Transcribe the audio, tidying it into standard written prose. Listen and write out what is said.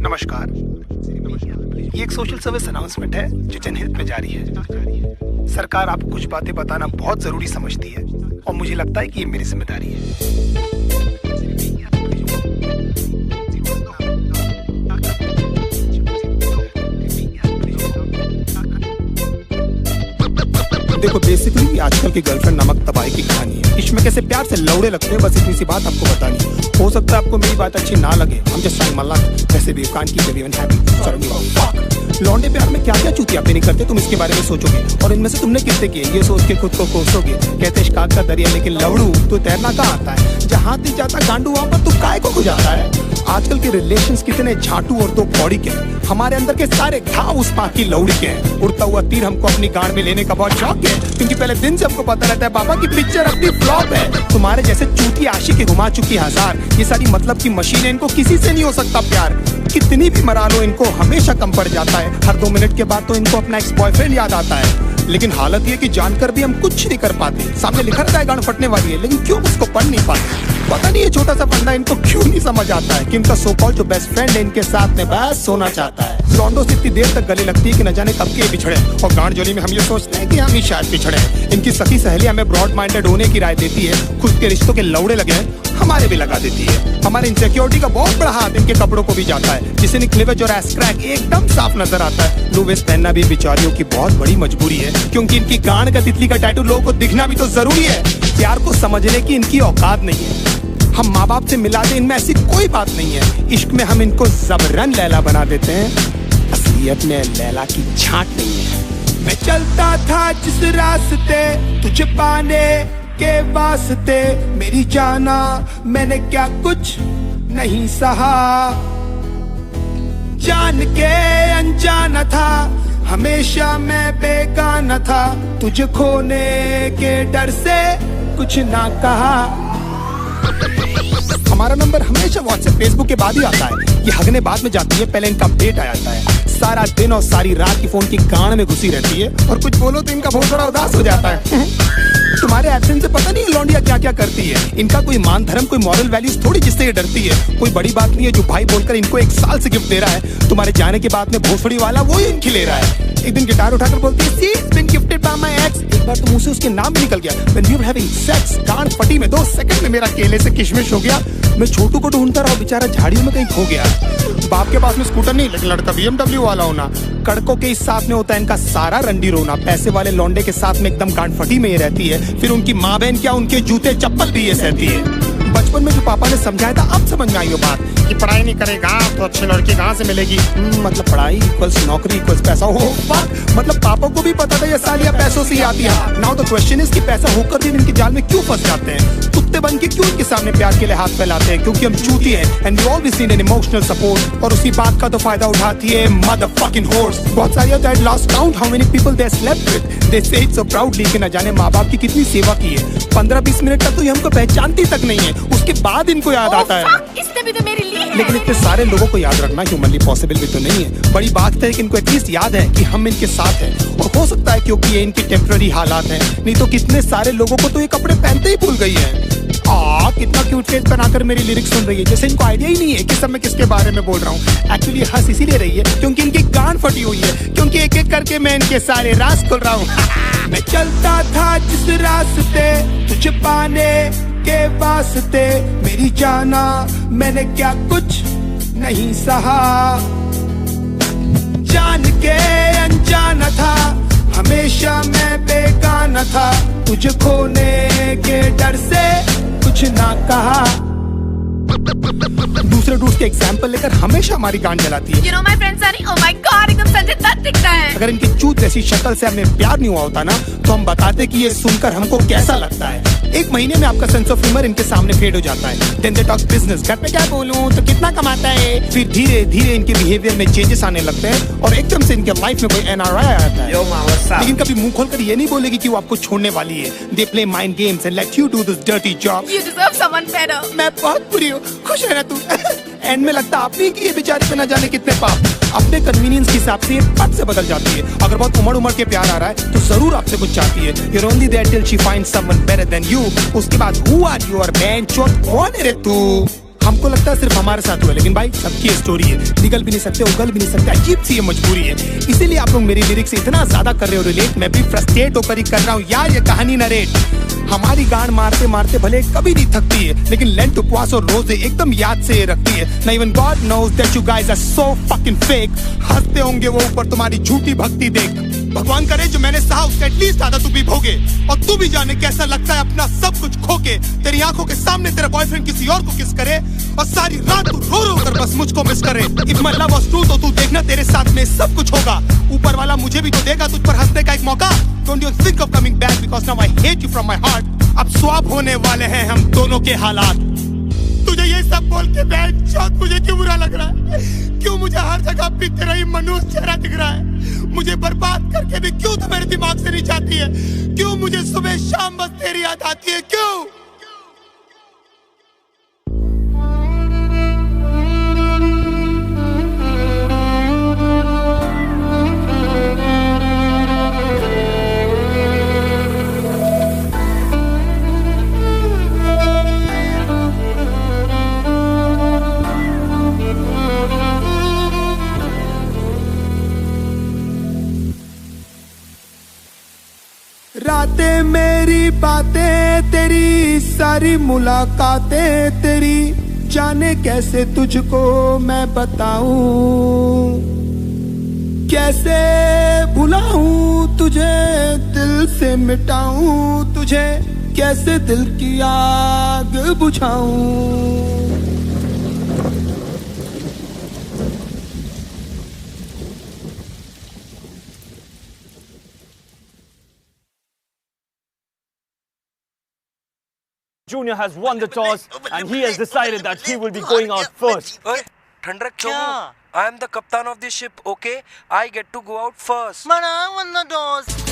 नमस्कार। ये एक सोशल सर्विस अनाउंसमेंट है जो जनहित में जारी है। सरकार आपको कुछ बातें बताना बहुत जरूरी समझती है और मुझे लगता है कि ये मेरी जिम्मेदारी है। देखो, बेसिकली आजकल की गर्लफ्रेंड नमक तबाही की कहानी है। इसमें कैसे प्यार से लौड़े लगते हैं, बस इतनी सी बात आपको बतानी है। हो सकता है आपको मेरी बात अच्छी ना लगे, हम जस्ट ट्राइंग माय लक। वैसे भी कांट की एवरीवन हैप्पी। लौंडे प्यार में क्या क्या चूतियापे नहीं करते, तुम इसके बारे में सोचोगे और इनमें से तुमने कितने किए ये सोच के खुद को कोसोगे। कहते शिकायत का दरिया लेकिन लवड़ू तो तैरना कहाँ आता है। जहाँ ती जाता गांडू वहाँ पर तू काय को जाता है। आजकल के रिलेशंस कितने झाटू और दो कौड़ी के। हमारे अंदर के सारे घाव उस पाक की लौड़ी के हैं। उड़ता हुआ तीर हमको अपनी गांड में लेने का बहुत शौक है, क्योंकि पहले दिन से हमको पता रहता है पापा की पिक्चर अपनी फ्लॉप है। तुम्हारे जैसे चूती आशिक घुमा चुकी हजार, ये सारी मतलब की मशीन है, इनको किसी से नहीं हो सकता प्यार। कितनी भी मरा लो इनको हमेशा कम पड़ जाता है। हर 2 मिनट के बाद तो इनको अपना एक्स बॉयफ्रेंड याद आता है। लेकिन हालत ये कि जानकर भी हम कुछ नहीं कर पाते। सामने लिखा रहता है गांड फटने वाली है, लेकिन क्यों उसको पढ़ नहीं पाते। पता नहीं ये छोटा सा फंडा इनको क्यों नहीं समझ आता है कि इनका सो कॉल्ड जो बेस्ट फ्रेंड है इनके साथ में बस सोना चाहता है। लॉन्डो से इतनी देर तक गले लगती है कि न जाने कब के बिछड़े, और गांड जोली में हम ये सोचते हैं कि हम ही शायद पिछड़े। इनकी सखी सहेली हमें ब्रॉड माइंडेड होने की राय देती है। खुद के रिश्तों के लौड़े लगे हैं हमारे भी लगा देती है। हमारे इनसिक्योरिटी का बहुत बड़ा हाथ इनके कपड़ों को भी जाता है, जिसे क्लीवेज और एस क्रैक एकदम साफ नजर आता है। लो वेस्ट पहनना भी बेचारियों की बहुत बड़ी मजबूरी है, क्योंकि इनकी गांड का तितली का टैटू लोगों को दिखना भी तो जरूरी है। प्यार को समझने की इनकी औकात नहीं है। हम माँ बाप से मिला दे, इनमें ऐसी कोई बात नहीं है। इश्क में हम इनको जबरन लैला बना देते हैं, असलियत में लैला की छांट नहीं है। मैं चलता था जिस रास्ते तुझे पाने के वास्ते, मेरी जाना मैंने क्या कुछ नहीं सहा। जान के अनजाना था, हमेशा मैं बेगाना था। तुझे खोने के डर से कुछ ना कहा। हमारा नंबर हमेशा व्हाट्सएप फेसबुक के बाद ही आता है। ये हगने बाद में जाती है, पहले इनका अपडेट आ जाता है। सारा दिन और सारी रात की फोन की गांड में घुसी रहती है, और कुछ बोलो तो इनका बहुत बड़ा उदास हो जाता है। तुम्हारे एब्सेंस से पता नहीं लौंडिया क्या क्या करती है। इनका कोई मान धर्म कोई मॉरल वैल्यूज थोड़ी जिससे ये डरती है। कोई बड़ी बात नहीं है जो भाई बोलकर इनको 1 साल से गिफ्ट दे रहा है। तुम्हारे जाने के बाद में भोसड़ी वाला वो ही इनकी ले रहा है। एक दिन गिटार उठाकर बोलती है see it's been gifted by my ex. एक बार तो मुंह से उसके नाम भी निकल गया। When we were having sex, गांड फटी में 2 सेकंड में मेरा केले से किशमिश हो गया। मैं छोटू को ढूंढता रहा, बेचारा झाड़ियों में कहीं खो गया। बाप के पास में स्कूटर नहीं, लेकिन लड़का BMW वाला होना। कड़कों के इस साथ में होता है इनका सारा रंडी रोना। पैसे वाले लौंडे के साथ में एकदम गांड फटी में ये रहती है। फिर उनकी माँ बहन क्या, उनके जूते चप्पल भी ये सहती है। बचपन में जो पापा ने समझाया था अब समझ में आई वो बात कि पढ़ाई नहीं करेगा तो अच्छी लड़की कहाँ से मिलेगी। मतलब पढ़ाई इक्वल्स नौकरी इक्वल्स पैसा। हो मतलब पापा को भी पता था ये सालियां पैसों से ही आती है। नाउ द क्वेश्चन इज कि पैसा होकर भी इनके जाल में क्यों फंस जाते हैं। कुत्ते बन के क्यों इनके सामने प्यार के लिए हाथ फैलाते हैं, क्योंकि हम चूती हैं and we always need an emotional support. और उसी बात का तो फायदा उठाती है मदरफकिंग हॉर्स। बहुत सारी that lost count how many people they slept with. They say it so proudly कि न जाने माँ बाप की कितनी सेवा की है। 15-20 मिनट तक तो ये हमको पहचानती तक नहीं है, उसके बाद इनको याद आता है। इसने भी तो मेरे लिए है। लेकिन इतने सारे लोगों को याद रखना ह्यूमनली पॉसिबल भी तो नहीं है। बड़ी बात है कि इनको एटलीस्ट याद है कि हम इनके साथ हैं, और हो सकता है क्योंकि ये इनकी टेम्पररी हालात हैं। नहीं तो कितने सारे लोगों को तो ये कपड़े पहनते ही भूल गई है। कितना क्यूट फेस बनाकर मेरी लिरिक्स सुन रही है, जैसे इनको आइडिया ही नहीं है कि सब मैं किसके बारे में बोल रहा हूँ। एक्चुअली हंस इसीलिए रही है क्योंकि इनकी गांड फटी हुई है, क्योंकि एक एक करके मैं इनके सारे राज खोल रहा हूँ। मैं चलता था जिस रास्ते तुझे पाने के वास्ते, मेरी जाना मैंने क्या कुछ नहीं सहा। जान के अनजाना था, हमेशा मैं बेगाना था। तुझे खोने के डर से कुछ ना कहा। दूसरे डूड्स के एग्जाम्पल लेकर हमेशा हमारी गांड जलाती है। You know my friend Sunny, oh my God, एकदम संजय दत्त दिखता है। अगर इनकी चूत जैसी शक्ल से हमें प्यार नहीं हुआ होता ना, तो हम बताते कि ये सुनकर हमको कैसा लगता है। 1 महीने में आपका सेंस ऑफ ह्यूमर इनके सामने फेड हो जाता है। Then they talk business, घर पे क्या बोलूं तो कितना कमाता है। फिर धीरे धीरे इनके बिहेवियर में चेंजेस आने लगते हैं, और एकदम से इनके लाइफ में कोई NRI आ जाता है। लेकिन कभी मुंह खोलकर ये नहीं बोलेगी कि वो आपको छोड़ने वाली है। They play mind games and let you do this dirty job. You deserve someone better. मैं बहुत बुरी हूँ, खुश है ना तू। एंड में लगता आपने कि ये बेचारे पे न जाने कितने पाप। अपने कन्वीनियंस के हिसाब से ये पट से बदल जाती है। अगर बहुत उमड़ के प्यार आ रहा है तो जरूर आपसे कुछ चाहती है। You're only there till she finds someone better than you. उसके बाद who are you और man चोट कौन है रे तू। हमको लगता है सिर्फ हमारे साथ हुआ, लेकिन भाई सबकी स्टोरी है। निकल भी नहीं सकते, उगल भी नहीं सकते, अजीब सी ये मजबूरी है। इसीलिए आप लोग मेरी लिरिक्स से इतना ज्यादा कर रहे हो रिलेट, मैं भी फ्रस्ट्रेट होकर ही कर रहा हूँ यार ये कहानी नरेट। हमारी गांड मारते मारते भले कभी नहीं थकती है, लेकिन लेंट उपवास और रोजे एकदम याद से रखती है। ना even God knows that you guys are so fucking fake. हंसते होंगे वो ऊपर तुम्हारी झूठी भक्ति देख। भगवान करे जो मैंने सहा उसका एटलीस्ट आधा तू भी भोगे, और तू भी जाने कैसा लगता है अपना सब कुछ खोके। तेरी आंखों के सामने तेरा बॉयफ्रेंड किसी और को किस करे, और सारी रात तू रो रो कर बस मुझको मिस करे। If my love was true तो तू देखना तेरे साथ में सब कुछ होगा। ऊपर वाला मुझे भी तो देगा तुझ पर हंसने का एक मौका। Don't you think of coming back because now I hate you from my heart। अब स्वैप होने वाले हैं हम दोनों के हालात। तुझे ये सब बोल के बेंचौत मुझे क्यों बुरा लग रहा है? क्यों मुझे हर जगह भी तेरा ही मनुष्य चेहरा दिख रहा है? मुझे बर्बाद करके भी क्यों तू मेरे दिमाग से नहीं जाती है? क्यों मुझे सुबह शाम बस तेरी याद आती है? क्यों? रातें मेरी बातें तेरी, सारी मुलाकातें तेरी, जाने कैसे तुझको मैं बताऊं, कैसे भुलाऊं तुझे, दिल से मिटाऊं तुझे, कैसे दिल की आग बुझाऊं। Junior has won the toss and he has decided that he will be going out first. ठंड रख क्या? I am the captain of the ship, okay? I get to go out first. But I won the toss.